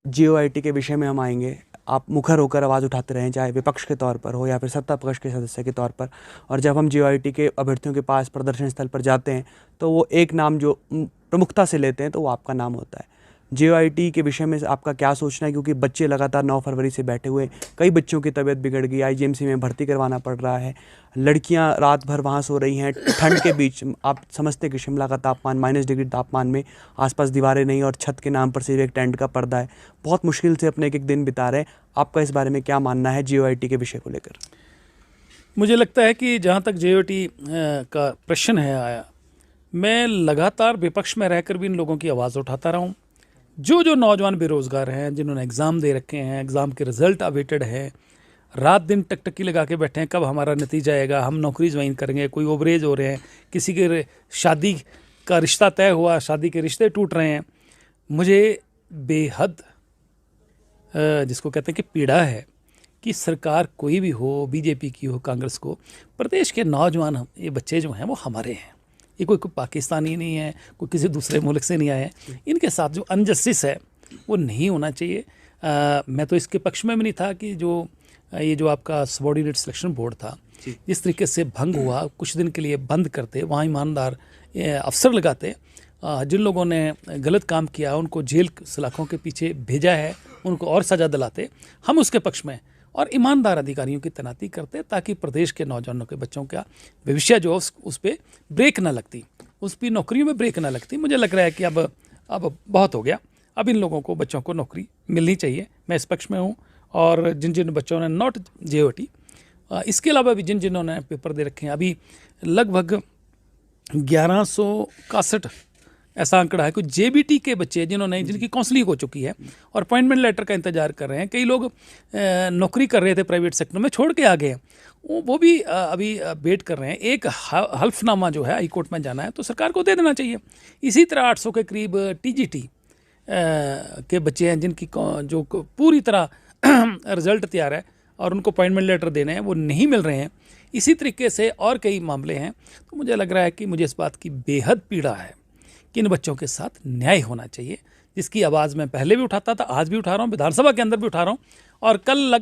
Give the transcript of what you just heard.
जीओआईटी के विषय में हम आएंगे। आप मुखर होकर आवाज़ उठाते रहें, चाहे विपक्ष के तौर पर हो या फिर सत्ता पक्ष के सदस्य के तौर पर। और जब हम जीओआईटी के अभ्यर्थियों के पास प्रदर्शन स्थल पर जाते हैं तो वो एक नाम जो प्रमुखता से लेते हैं तो वो आपका नाम होता है। जीओआईटी के विषय में आपका क्या सोचना है, क्योंकि बच्चे लगातार 9 फरवरी से बैठे हुए, कई बच्चों की तबीयत बिगड़ गई, आईजीएमसी में भर्ती करवाना पड़ रहा है, लड़कियां रात भर वहाँ सो रही हैं ठंड के बीच। आप समझते कि शिमला का तापमान -डिग्री तापमान में, आसपास दीवारें नहीं और छत के नाम पर सिर्फ एक टेंट का पर्दा है, बहुत मुश्किल से अपने एक दिन बिता रहे हैं। आपका इस बारे में क्या मानना है जीओआईटी के विषय को लेकर? मुझे लगता है कि जहाँ तक जीओआईटी का प्रश्न है आया, मैं लगातार विपक्ष में रहकर भी इन लोगों की आवाज़ उठाता रहा हूँ। जो नौजवान बेरोज़गार हैं, जिन्होंने एग्ज़ाम दे रखे हैं, एग्ज़ाम के रिज़ल्ट अवेटेड है, रात दिन टकटकी लगा के बैठे हैं, कब हमारा नतीजा आएगा, हम नौकरी ज्वाइन करेंगे, कोई ओवरेज हो रहे हैं, किसी के शादी का रिश्ता तय हुआ, शादी के रिश्ते टूट रहे हैं। मुझे बेहद जिसको कहते हैं कि पीड़ा है कि सरकार कोई भी हो, बीजेपी की हो, कांग्रेस को, प्रदेश के नौजवान ये बच्चे जो हैं वो हमारे हैं। ये कोई पाकिस्तानी नहीं है, कोई किसी दूसरे मुल्क से नहीं आए हैं। इनके साथ जो अनजस्टिस है वो नहीं होना चाहिए। मैं तो इसके पक्ष में भी नहीं था कि ये जो आपका सबॉर्डिनेट सिलेक्शन बोर्ड था, जिस तरीके से भंग हुआ, कुछ दिन के लिए बंद करते, वहाँ ईमानदार अफसर लगाते, जिन लोगों ने गलत काम किया उनको जेल सलाखों के पीछे भेजा है, उनको और सज़ा दिलाते। हम उसके पक्ष में और ईमानदार अधिकारियों की तैनाती करते ताकि प्रदेश के नौजवानों के बच्चों का भविष्य जो उस पर ब्रेक ना लगती, उस पर नौकरियों में ब्रेक ना लगती। मुझे लग रहा है कि अब बहुत हो गया, अब इन लोगों को, बच्चों को नौकरी मिलनी चाहिए। मैं इस पक्ष में हूँ। और जिन बच्चों ने नॉट जीओआईटी, इसके अलावा भी जिन्होंने पेपर दे रखे हैं, अभी लगभग 1161 ऐसा आंकड़ा है, कुछ जेबीटी के बच्चे जिनकी काउंसलिंग हो चुकी है और अपॉइंटमेंट लेटर का इंतजार कर रहे हैं। कई लोग नौकरी कर रहे थे प्राइवेट सेक्टर में, छोड़ के आ गए हैं, वो भी अभी वेट कर रहे हैं। एक हल्फनामा जो है हाई कोर्ट में जाना है तो सरकार को दे देना चाहिए। इसी तरह 800 के करीब टीजीटी के बच्चे हैं जिनकी जो पूरी तरह रिजल्ट तैयार है और उनको अपॉइंटमेंट लेटर देने हैं, वो नहीं मिल रहे हैं। इसी तरीके से और कई मामले हैं। तो मुझे लग रहा है कि मुझे इस बात की बेहद पीड़ा है कि इन बच्चों के साथ न्याय होना चाहिए, जिसकी आवाज़ मैं पहले भी उठाता था, आज भी उठा रहा हूँ, विधानसभा के अंदर भी उठा रहा हूँ। और कल